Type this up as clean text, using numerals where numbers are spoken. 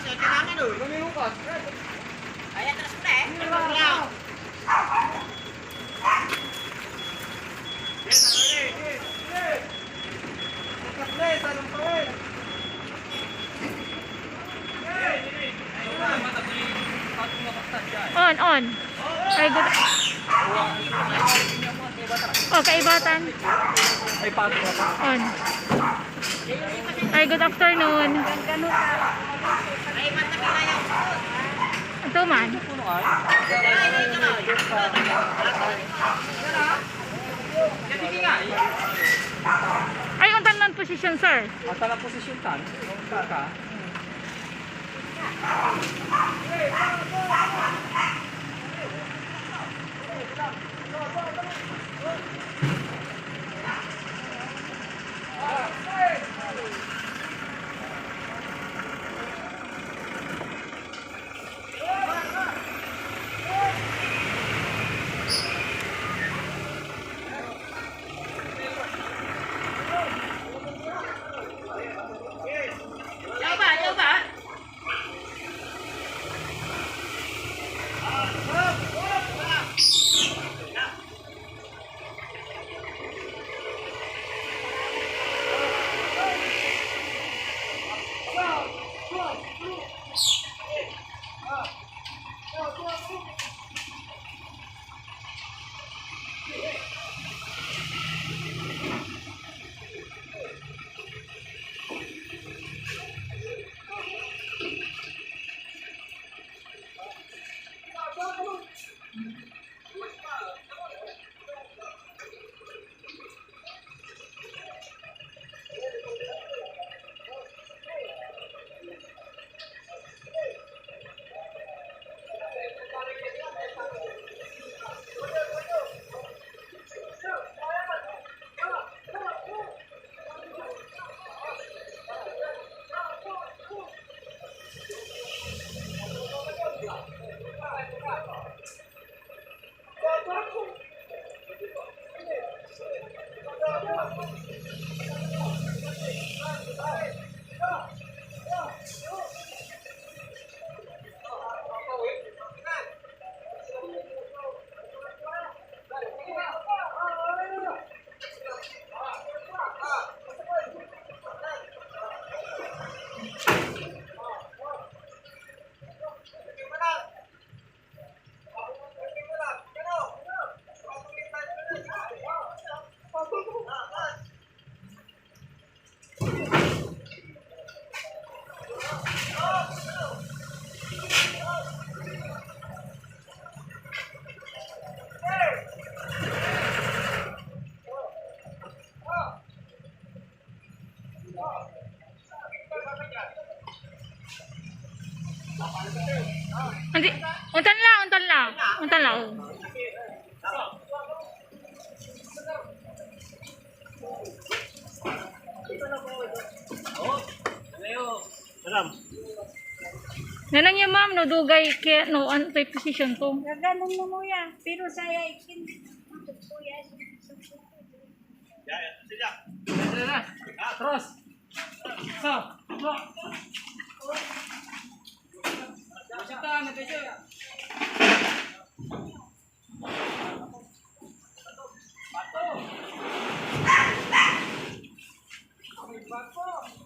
Ayan, terus ko na eh. On. Ay, good. Oh, kaibatan. Ay, pato na pa. On. Ay, good afternoon. Ay, mata kailangan. Ito man. Puno ay? Ay, untan man position, sir. At ang posisyon tan? Ka? Jauh ba? Hindi, untan lang. Nanang niya ma'am, no dugay kaya no anti position ko. Gaganong mo mo yan. Pero saya ikin. Terus. So. Kita na kayo. Bato. Bato.